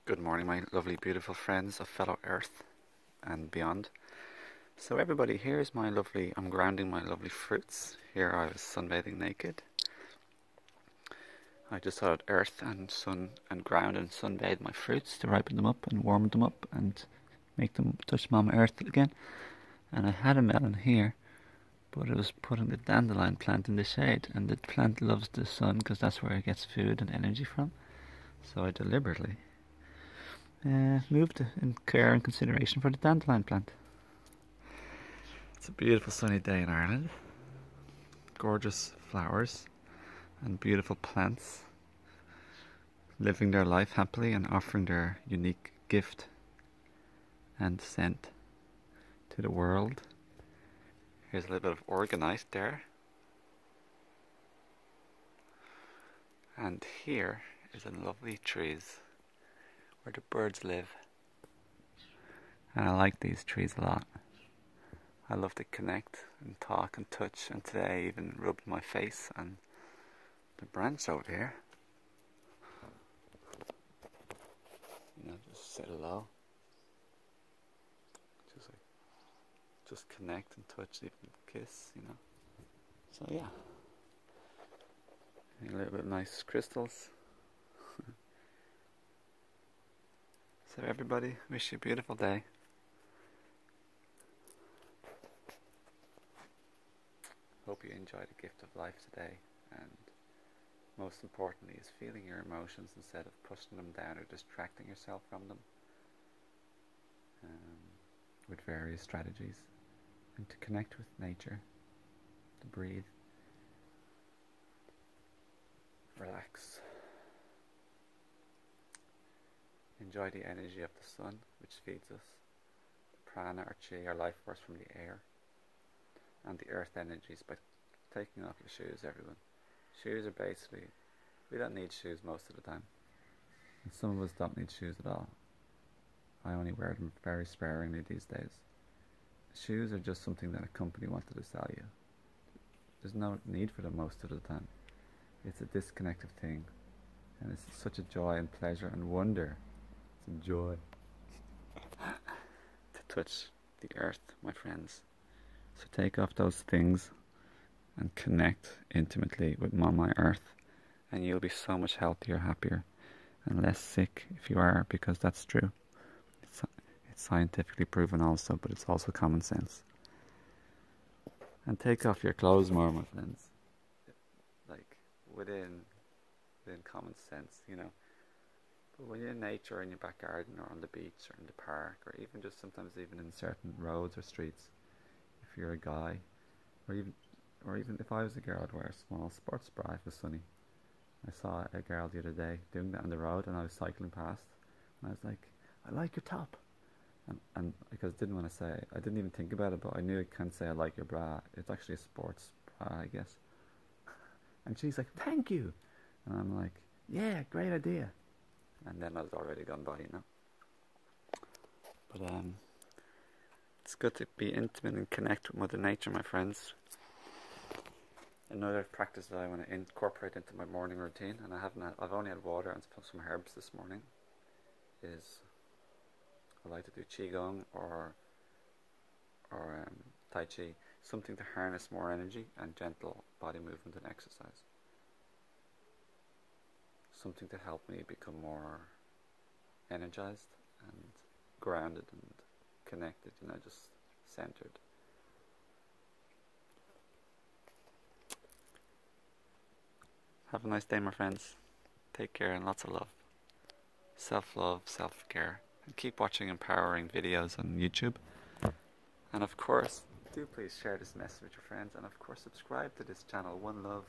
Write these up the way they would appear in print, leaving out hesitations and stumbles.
Good morning, my lovely, beautiful friends of fellow Earth and beyond. So everybody, here's my lovely, I'm grounding my lovely fruits. Here I was sunbathing naked. I just thought I'd earth and sun and ground and sunbathe my fruits to ripen them up and warm them up and make them touch Mama Earth again. And I had a melon here, but it was putting the dandelion plant in the shade, and the plant loves the sun because that's where it gets food and energy from. So I deliberately moved in care and consideration for the dandelion plant. It's a beautiful sunny day in Ireland. Gorgeous flowers and beautiful plants living their life happily and offering their unique gift and scent to the world. Here's a little bit of organite there. And here is the lovely trees where the birds live. And I like these trees a lot. I love to connect and talk and touch, and today I even rubbed my face on the branch over here. You know, just say hello. Just connect and touch, even kiss, you know. So yeah. And a little bit of nice crystals. So everybody, wish you a beautiful day. Hope you enjoy the gift of life today, and most importantly is feeling your emotions instead of pushing them down or distracting yourself from them with various strategies, and to connect with nature, to breathe, relax. Enjoy the energy of the sun, which feeds us, the prana or chi, our life force from the air, and the earth energies by taking off your shoes, everyone. Shoes are basically, we don't need shoes most of the time. And some of us don't need shoes at all. I only wear them very sparingly these days. Shoes are just something that a company wanted to sell you. There's no need for them most of the time. It's a disconnected thing. And it's such a joy and pleasure and wonder. It's a joy to touch the earth, my friends. So take off those things and connect intimately with Mama Earth, and you'll be so much healthier, happier, and less sick if you are, because that's true. It's scientifically proven also, but it's also common sense. And take off your clothes more, my friends. Like within common sense, you know. But when you're in nature or in your back garden or on the beach or in the park, or even just sometimes even in certain roads or streets, if you're a guy, or even if I was a girl, I'd wear a small sports bra if it was sunny. I saw a girl the other day doing that on the road, and I was cycling past, and I was like, I like your top. And because I didn't want to say, I didn't even think about it, but I knew I can't say I like your bra. It's actually a sports bra, I guess. And she's like, thank you. And I'm like, yeah, great idea. And then I was already gone by, you know. But it's good to be intimate and connect with Mother Nature, my friends. Another practice that I want to incorporate into my morning routine, and I've only had water and some herbs this morning, is I like to do qigong or tai chi, something to harness more energy and gentle body movement and exercise. Something to help me become more energized and grounded and connected, you know, just centered. Have a nice day, my friends. Take care and lots of love. Self-love, self-care. And keep watching empowering videos on YouTube. And of course, do please share this message with your friends. And of course, subscribe to this channel. One love,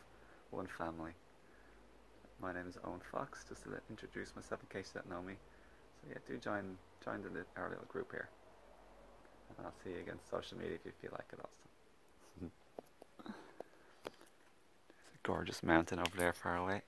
one family. My name is Owen Fox, just to introduce myself in case you don't know me. So yeah, do join our little group here. And I'll see you again on social media if you feel like it also. There's a gorgeous mountain over there far away.